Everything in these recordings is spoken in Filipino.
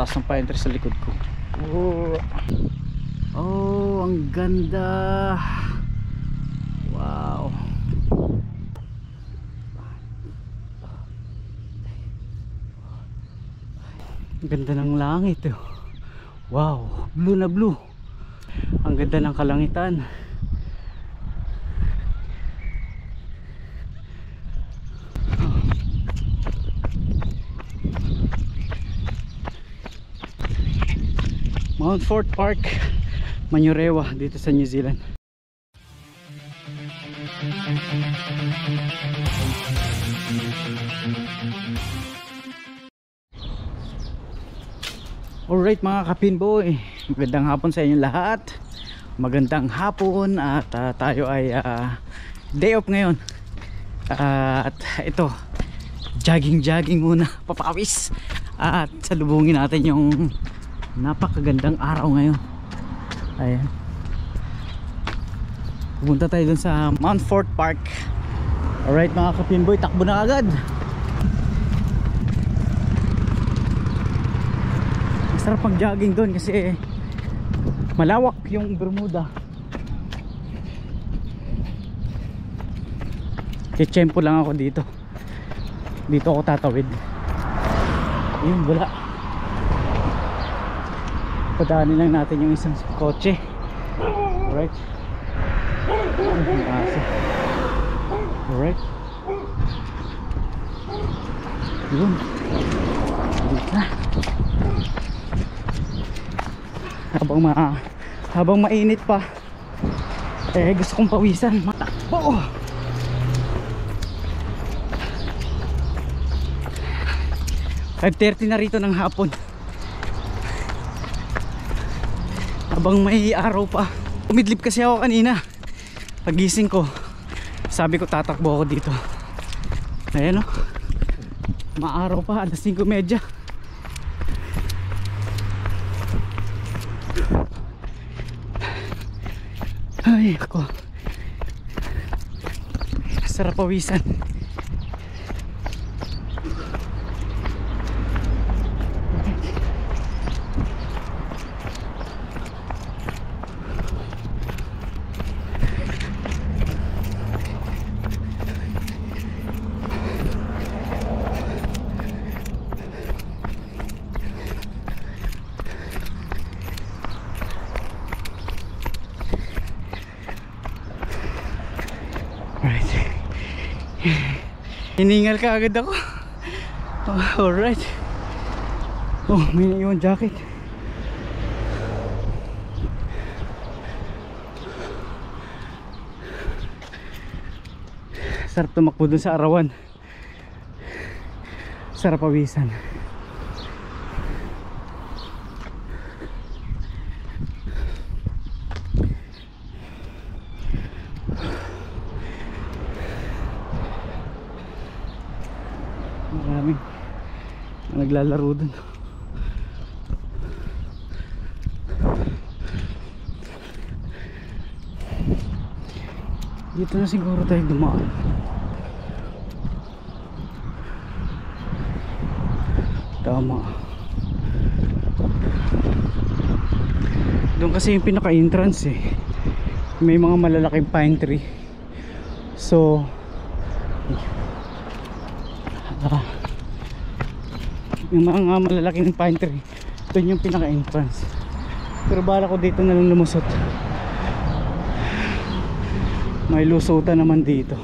taas ng pine tree sa likod ko. Oh, ang ganda. Wow. Ang ganda ng langit. Wow, blue na blue. Ang ganda ng kalangitan. Mount Fort Park, Manurewa, dito sa New Zealand. Alright mga kapinboy, magandang hapon sa inyong lahat. Magandang hapon at tayo ay day off ngayon. At ito, jogging muna, papawis. At salubungin natin yung napakagandang araw ngayon. Ayan, pupunta tayo dun sa Mount Fort Park. Alright mga kapinboy, takbo na agad. Sarap pag jogging doon kasi malawak yung Bermuda. Tiyempo lang ako dito. Dito ako tatawid. Ayun, wala. Padaanin lang natin yung isang kotse. Alright. Alright. Yun. Dito na. Habang mainit pa, gusto kong pawisan. Matakbo. "5:30 na rito ng hapon." Habang may araw pa. Umidlip kasi ako kanina. Pagising ko, sabi ko tatakbo ako dito. Ayan o, maaraw pa, 5:30. Ay ako, sarap pawisan. Hiningal ka agad ako. Alright. Oh, may naiwan jacket. Sarap tumakbo dun sa arawan. Sarap pawisan. Maraming naglalaro dun. Dito na siguro tayo dumaan. Tama. Doon kasi yung pinaka entrance may mga malalaking pine tree. So yung mga malalaking pine tree, doon yung pinaka entrance. Pero bala ko dito na lang lumusot. May lusutan naman dito.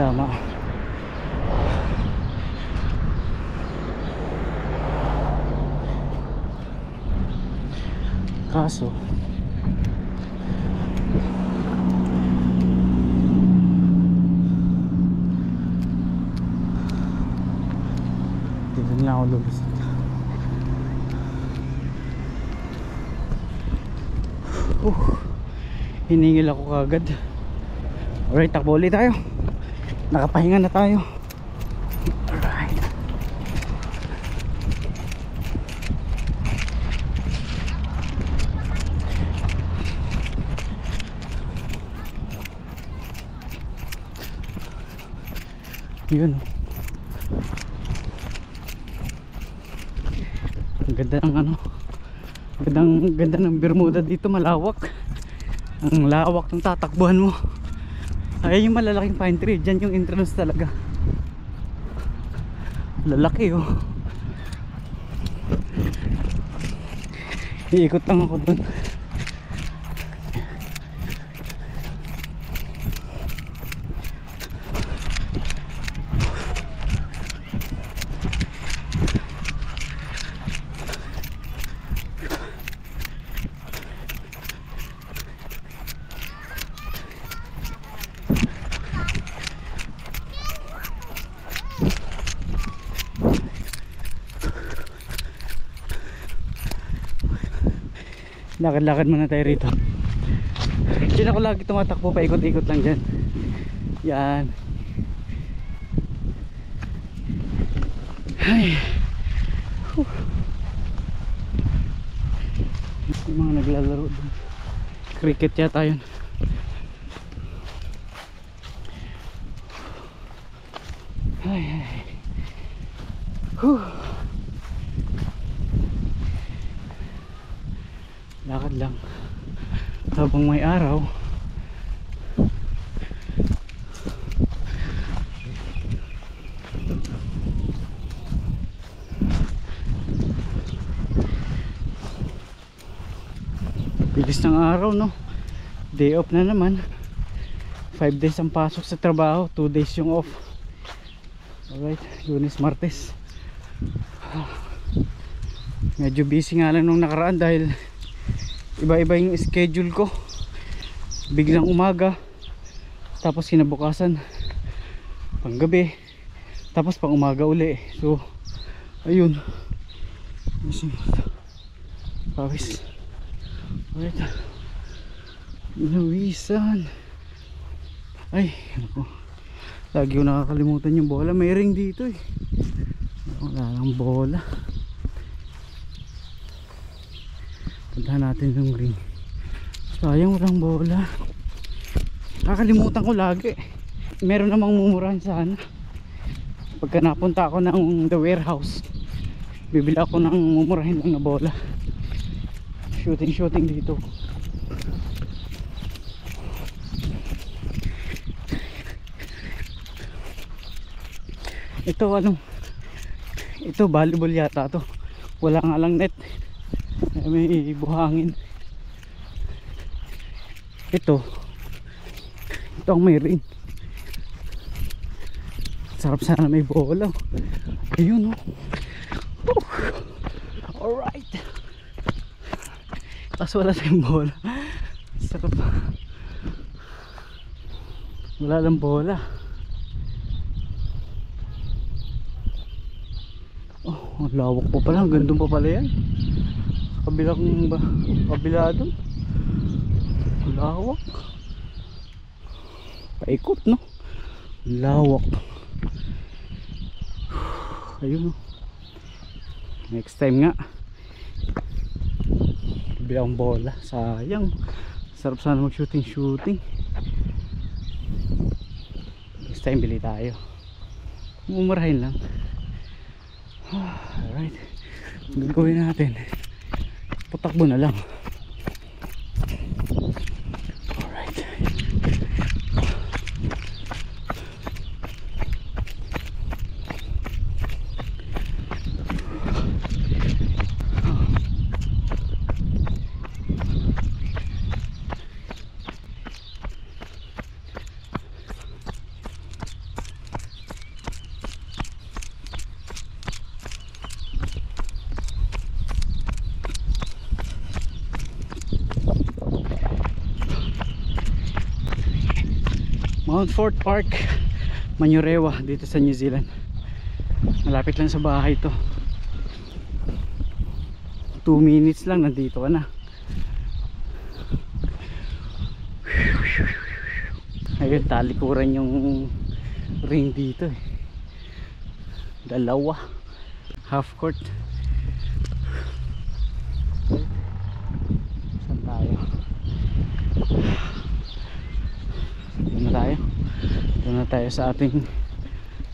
Tama. Kaso dito na ako lulusot. Hiningil ako kagad. Alright, takbo ulit tayo. Nakapahinga na tayo. Alright. Yun. Ang ganda ng ano, ganda ng Bermuda dito, malawak. Ang lawak ng tatakbuhan mo. Ay, yung malalaking pine tree, dyan yung entrance talaga. Lalaki oh. Iikot lang ako dun. Lakad-lakad muna tayo rito. Diyan ako lagi tumatakbo, paikot-ikot lang dyan. Yan. Ay. Yung mga naglalaro dun. Cricket yata yun. Ay, ay. Lakad lang habang may araw. Bilis ng araw, no? Day off na naman. 5 days ang pasok sa trabaho, 2 days yung off. Alright, Lunes, Martes. Medyo busy nga lang nung nakaraan dahil iba-iba yung schedule ko. Biglang umaga, tapos kinabukasan panggabi, tapos pang umaga uli. So ayun, pawis. Alright, inawisan. Ay naku, lagi ko nakakalimutan yung bola. May ring dito eh, wala lang bola. Puntahan natin yung ring. Sayang walang bola. Nakakalimutan ko lagi. Meron namang mumurahan sana. Pagka napunta ako ng The Warehouse, bibili ako ng mumurahin lang na bola. Shooting dito. Ito anong, ito volleyball yata to. Wala nga lang net. May buhangin. Ito ang may ring. Sarap sana may bola. Ayun oh. Alright. Kaso wala tayong bola. Sarap. Wala lang bola. Oh, ang lawak pa pala. Gandun pa pala yan. Kabila doon. Lawak. Paikot, no? Lawak. Ayun, no? Next time nga bibili akong bola. Sayang. Sarap sana mag shooting. Next time bili tayo. Mumurahin lang. Alright, gagawin natin, patakbo na lang. Alright. Mount Fort Park, Manurewa, dito sa New Zealand. Malapit lang sa bahay to. 2 minutes lang nandito ka na. Ayun, talikuran yung ring dito eh. Dalawa, half court. Saan tayo? Doon na tayo sa ating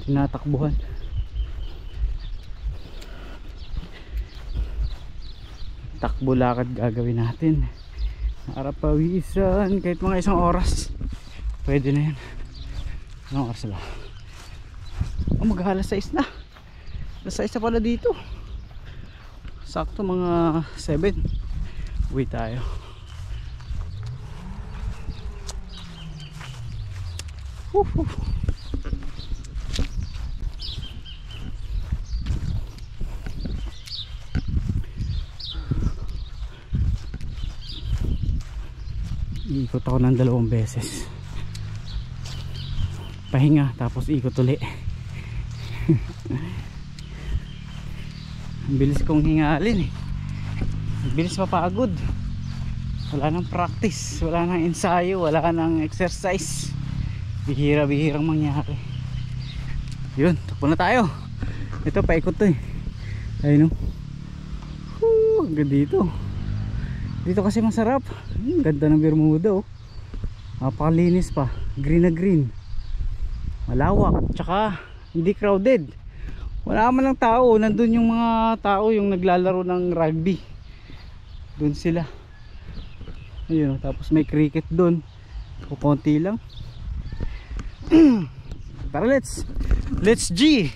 tinatakbuhan. takbo lakad gagawin natin para pawisan kahit mga isang oras, pwede na yan. Anong oras ba? Oh, mag-alas 6 na. Alas 6 na pala dito. Sakto mga 7. Uwi tayo. Iikot ako ng 2 beses. Pahinga tapos ikot uli. Ang bilis kong hingalin eh. Ang bilis mapagod. Wala nang practice, wala nang ensayo, wala nang exercise. Bihira-bihirang mangyari. Yun, takbo na tayo. Ito paikot to eh. Ayun o. Hanggang dito. Dito kasi masarap. Ganda ng Bermuda oh. Napakalinis pa. Green na green. Malawak. Tsaka hindi crowded. Wala man lang tao. Nandun yung mga tao yung naglalaro ng rugby. Doon sila. Ayun, tapos may cricket doon. Kukunti lang. Tara, let's G.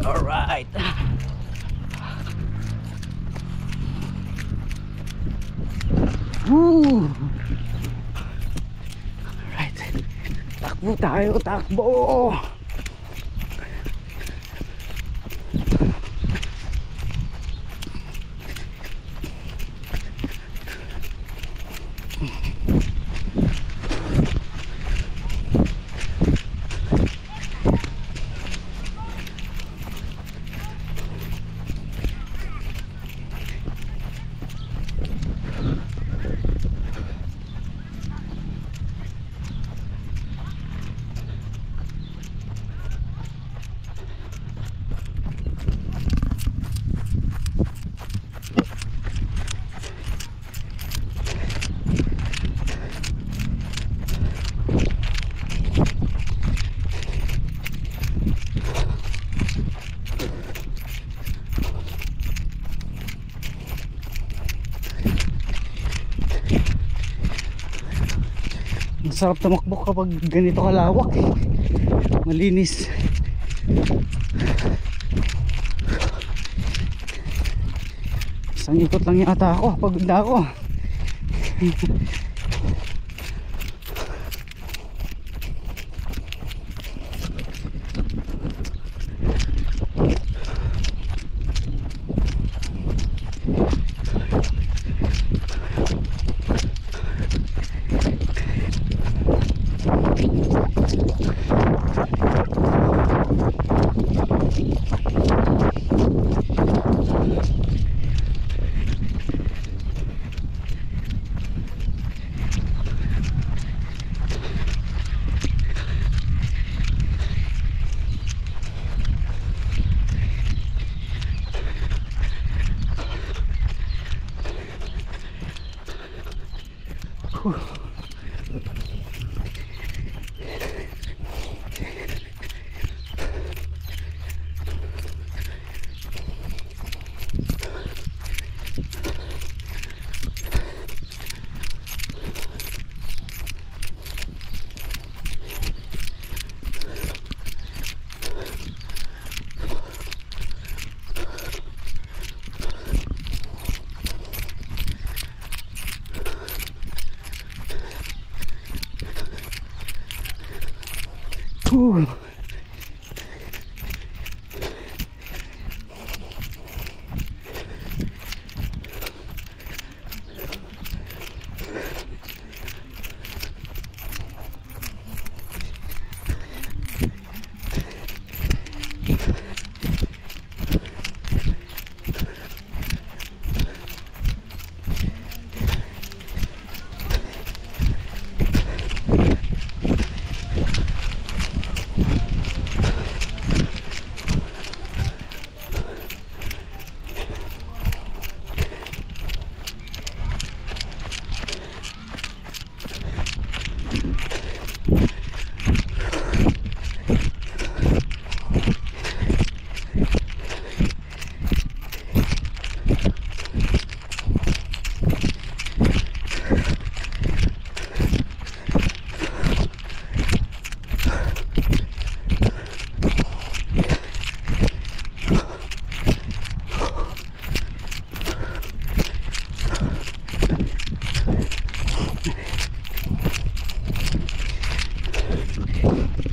Alright. Woo. Alright. Takbo tayo, takbo. Sarap tumakbo kapag ganito kalawak eh. Malinis. Isang ikot lang yata ako, pagod na ako.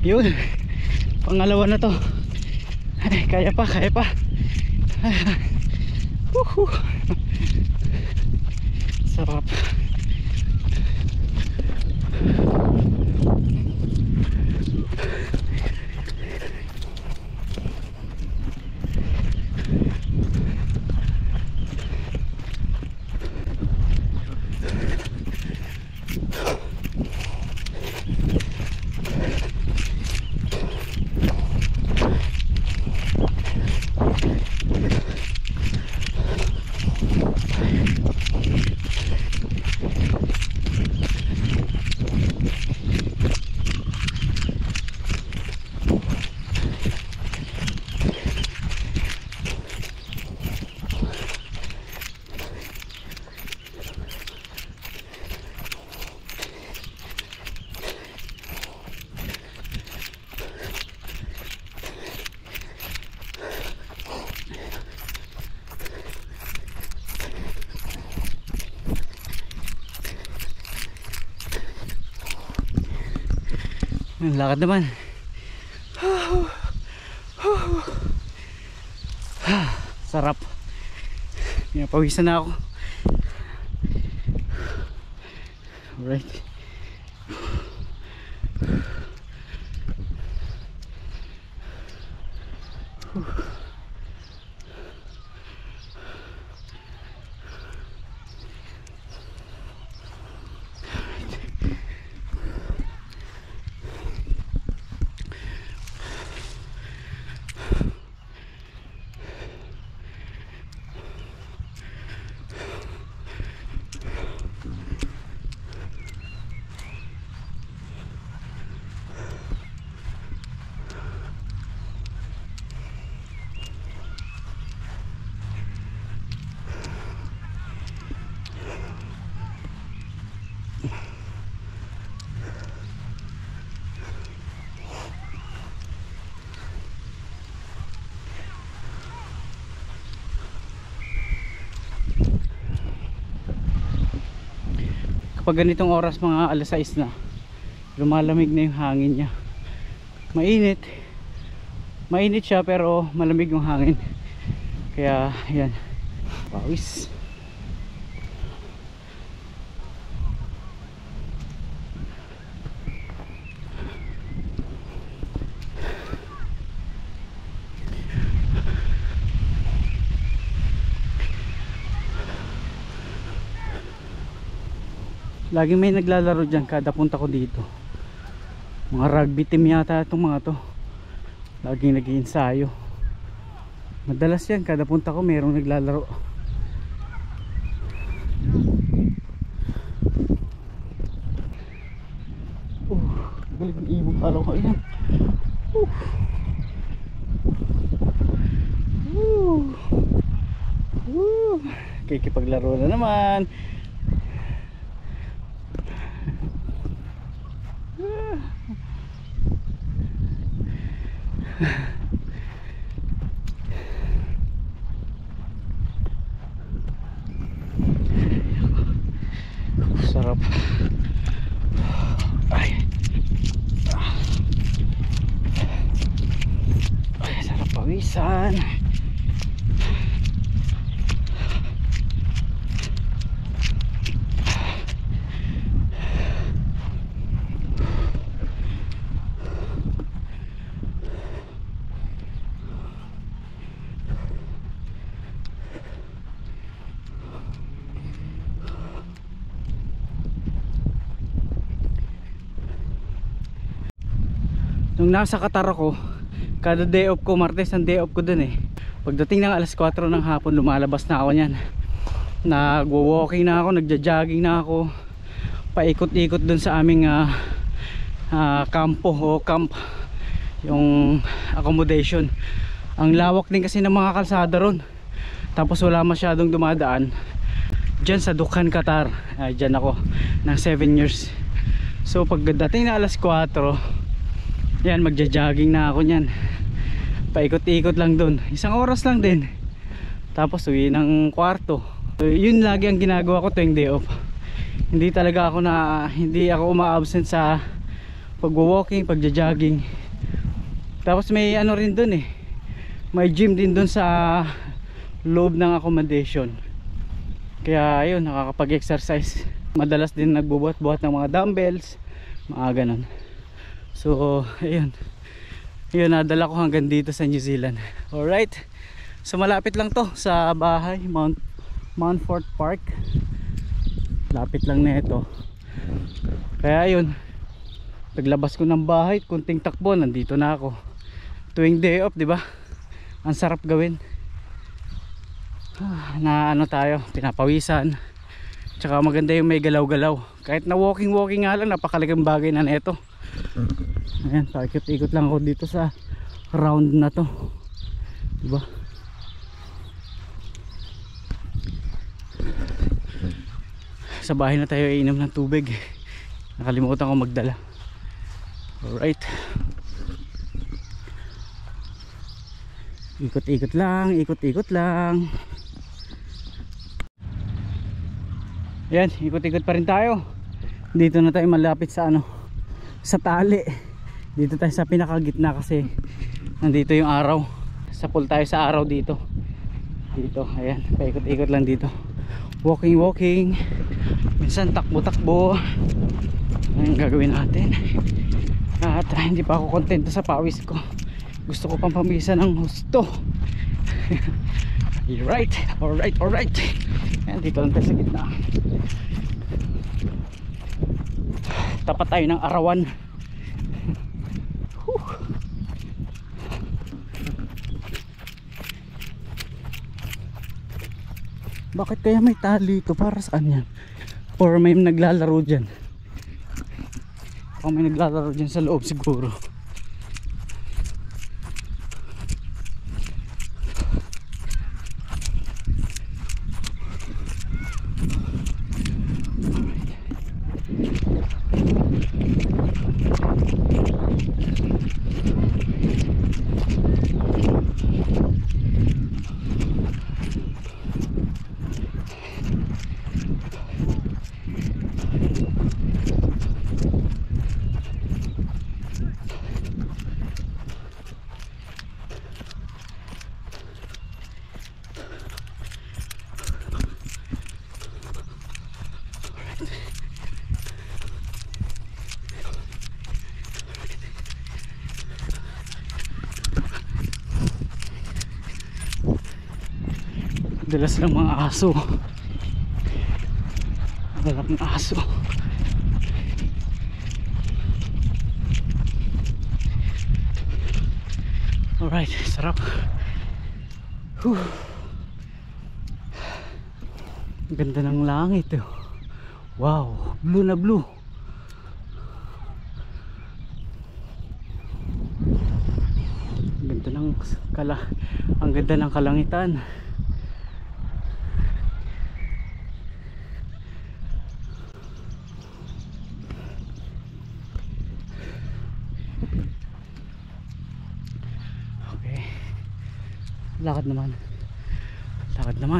Yun, pangalawa na to. Ay, kaya pa, kaya pa. Sarap. Ang lakad naman. Sarap. Pinapawisan na ako. Alright. Kapag ganitong oras, mga alas 6 na, lumalamig na yung hangin niya. Mainit siya pero malamig yung hangin. Kaya yan, pawis. Laging may naglalaro dyan kada punta ko dito. Mga rugby team yata itong mga to. Laging nag-iinsayo. Madalas yan, kada punta ko mayroong naglalaro. Galing ng ibong palaw ko yan. Kikipaglaro na naman. Sarap. Ay, sarap pawisan. Nung nasa Qatar ako, kada day off ko, Martes ang day off ko dun eh. Pagdating ng alas 4 ng hapon, lumalabas na ako niyan. Nagwo-walking na ako, nagja-jogging na ako. Paikot-ikot dun sa aming kampo o camp, yung accommodation. Ang lawak din kasi ng mga kalsada ron. Tapos wala masyadong dumadaan. Diyan sa Dukhan, Qatar. Diyan ako ng 7 years. So pagdating na alas 4, yan, magja-jogging na ako niyan. Paikot-ikot lang dun. Isang oras lang din. Tapos uwi ng kwarto. So, yun lagi ang ginagawa ko tuwing day off. Hindi talaga ako hindi ako uma-absent sa pagwa-walking, pagja-jogging. Tapos may ano rin dun eh, may gym din dun sa loob ng accommodation. Kaya ayun, nakakapag-exercise. Madalas din nagbubuhat-buhat ng mga dumbbells, mga ganun. So ayun, yun, nadala ko hanggang dito sa New Zealand. Alright, so malapit lang to sa bahay, Montfort Park. Lapit lang na ito. Kaya yun, paglabas ko ng bahay, kunting takbo, nandito na ako. Tuwing day off, di ba? Ang sarap gawin. Na ano tayo, pinapawisan. Tsaka maganda yung may galaw-galaw. Kahit na walking nga lang, napakalagang bagay na nito. Ayan, paikot-ikot lang ako dito sa round na to. Diba? Sa bahay na tayo iinom ng tubig. Nakalimutan ko magdala. Alright. Ikot-ikot lang, ikot-ikot lang. Ayan, ikot-ikot pa rin tayo. Dito na tayo malapit sa ano, sa tali. Dito tayo sa pinakagitna kasi nandito yung araw. Sa pool tayo sa araw dito. Dito, ayan, paikot-ikot lang dito. Walking. Minsan takbo-takbo. Ayan gagawin natin. At hindi pa ako kontento sa pawis ko. Gusto ko pang pamisan ng husto. Alright. Ayan, dito lang tayo sa gitna. Tapat tayo ng arawan. Bakit kaya may tali ito? Para saan yan? Or may naglalaro dyan? O may naglalaro dyan sa loob siguro. Dalas ng mga aso. Dalas ng aso. Alright, sarap. Ganda ng langit. Wow, blue na blue. Ganda ng ang ganda ng kalangitan.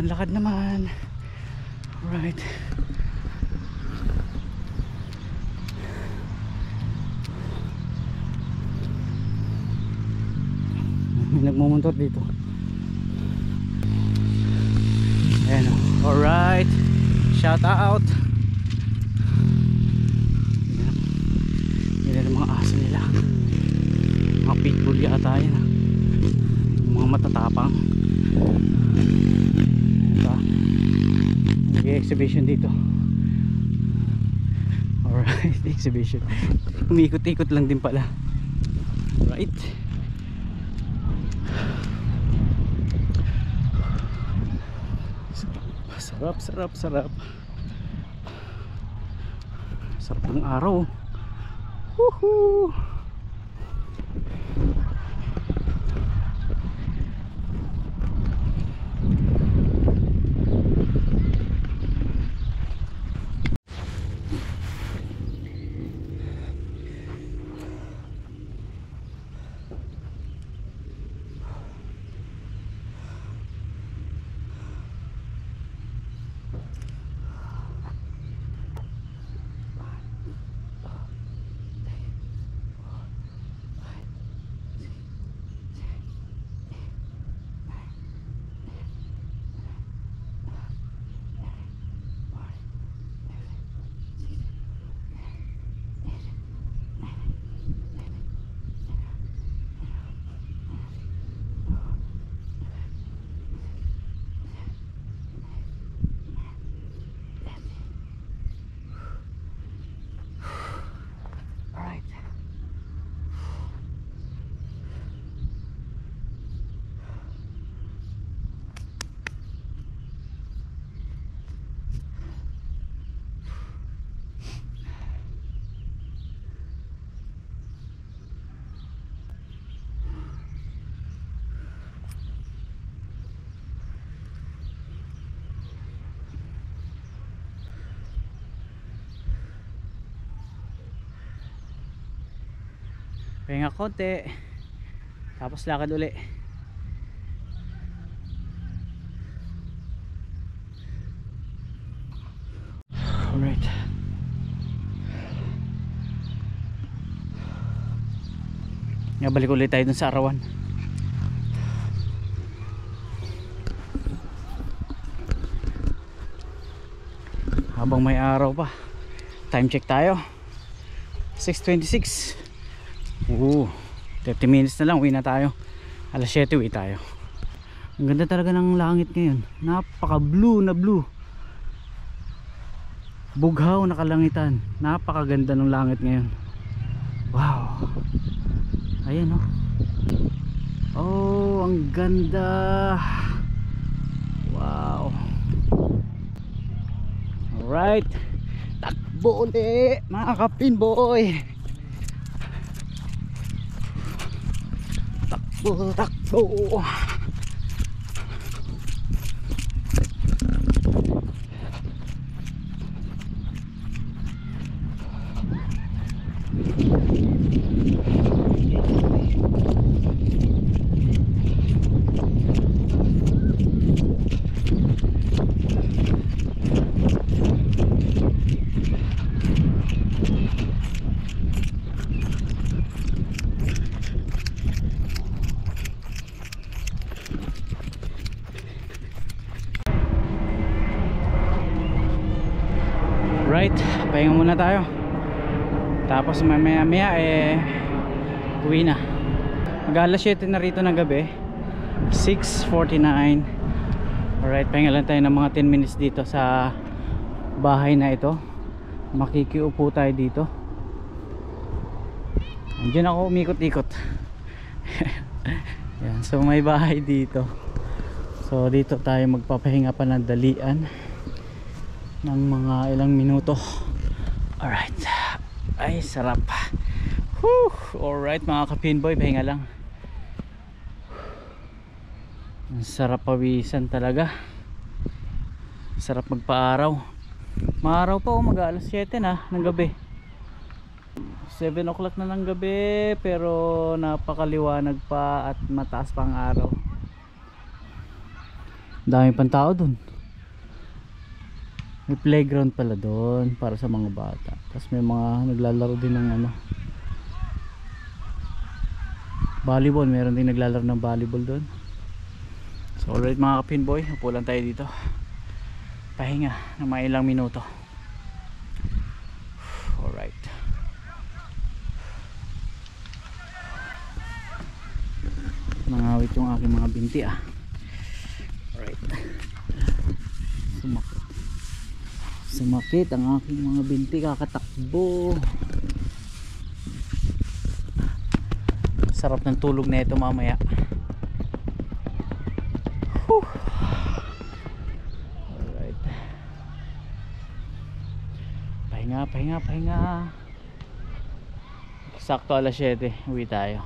Lakad naman. Alright. May nagmumuntor dito. Ayan. Alright. Shout out. Yan ang mga aso nila. Mga pitbull yata yan. Mga matatapang. May exhibition dito. Alright, exhibition. Umikot-ikot lang din pala. Alright. Sarap. Sarap ng araw. Woohoo! pahinga konti, tapos lakad uli. Alright. Balik ulit tayo dun sa arawan. Habang may araw pa. Time check tayo, 6:26. 30 minutes na lang, uwi na tayo. Alas 7 uwi tayo. Ang ganda talaga ng langit ngayon. Napaka blue na blue. Bughaw na kalangitan. Napakaganda ng langit ngayon. Wow. Ayan oh. Oh, ang ganda. Wow. Alright. Takbo ulit mga kapinboy. Takbo, takbo. Right, pahinga muna tayo. Tapos maya maya uwi na. Mag-alas 7 na rito ng gabi, 6:49. Alright, pahinga lang tayo ng mga 10 minutes dito sa bahay na ito. Makikiupo tayo dito. Andiyan ako umikot-ikot. Yan, so may bahay dito. So dito tayo magpapahinga panandalian ng mga ilang minuto. Alright. Ay sarap. Whew. Alright mga kapinboy, pahinga lang. Ang sarap pawisan talaga. Sarap magpa-araw. Maaraw pa, mag-alas 7 na ng gabi. 7 o'clock na ng gabi, pero napakaliwanag pa at mataas pa ang araw. Dami pang tao dun. May playground pala doon para sa mga bata. Tapos may mga naglalaro din ng volleyball. Meron din naglalaro ng volleyball doon. So alright mga kapinboy, upo lang tayo dito. Pahinga ng mga ilang minuto. Alright. Nangawit yung aking mga binti Alright. Sumakit ang aking mga binti kakatakbo. Sarap ng tulog na ito mamaya. Alright. Pahinga. Sakto alas 7 uwi tayo.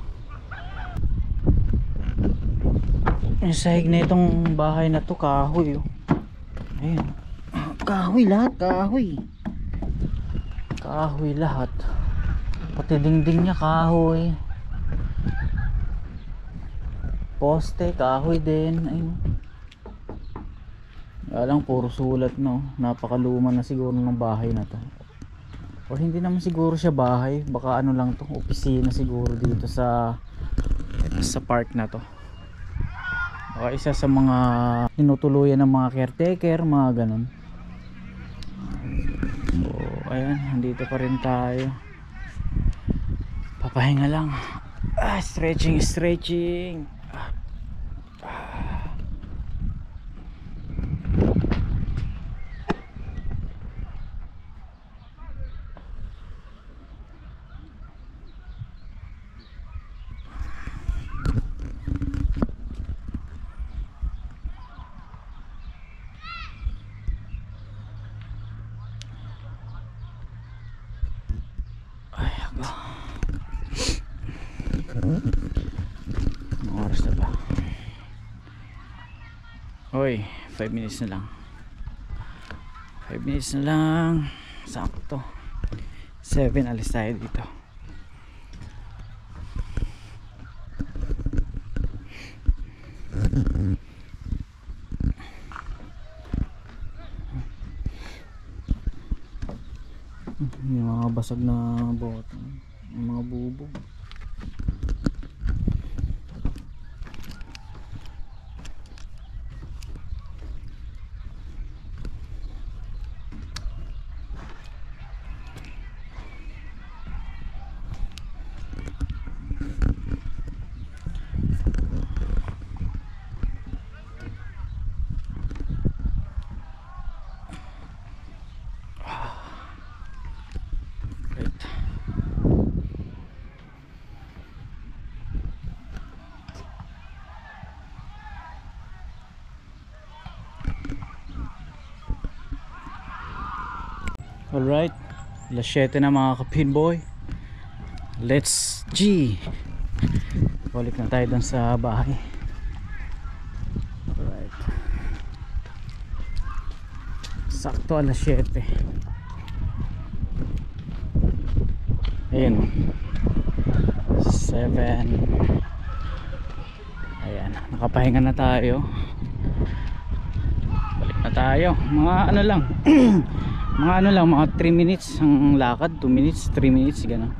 Yung sahig na itong bahay na to kahoy Ayun. Kahoy lahat, kahoy lahat, pati dingding niya kahoy, poste kahoy din. Ayun. Alang puro sulat no. Napakaluma na siguro ng bahay na to, o hindi naman siguro siya bahay, baka ano lang to, opisina siguro dito sa park na to. Baka isa sa mga tinutuluyan ng mga caretaker, mga ganon. So ayan, nandito pa rin tayo. Papahinga lang. Stretching. Anong oras na ba? Hoy, 5 minutes na lang. 5 minutes na lang. Sakto 7 alis tayo dito. Yung mga basag na boto, yung mga bubog. Alright, alas 7 na mga kapinboy. Let's G. Balik na tayo dun sa bahay. Alright, sakto alas 7. Ayun, 7. Ayan, nakapahinga na tayo. Balik na tayo. Mga ano lang mga ano lang, mga 3 minutes ang lakad, 2 minutes, 3 minutes, gano'n.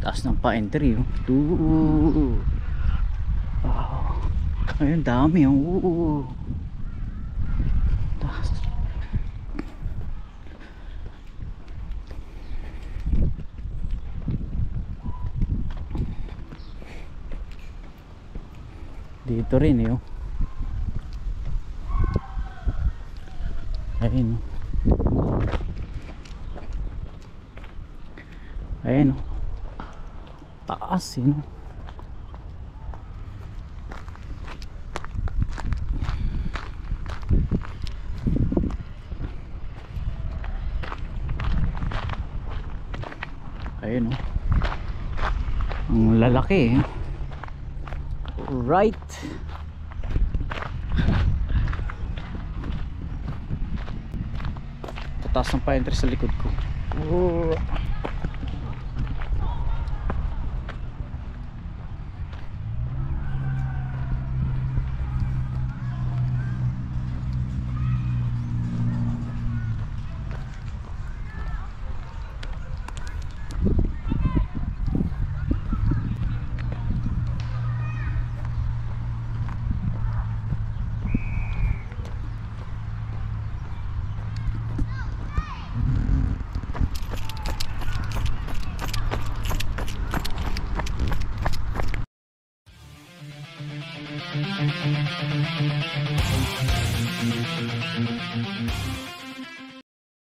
Taas ng pine tree, oh. Wow. Ayun, dami, oh. Taas. Dito rin eh, oh. Ayun, oh. Ayun, oh. Taas, yun. Ayun, oh. Ang lalaki, eh. Right. Tataas ng pine tree sa likod ko. Oh. Thank you.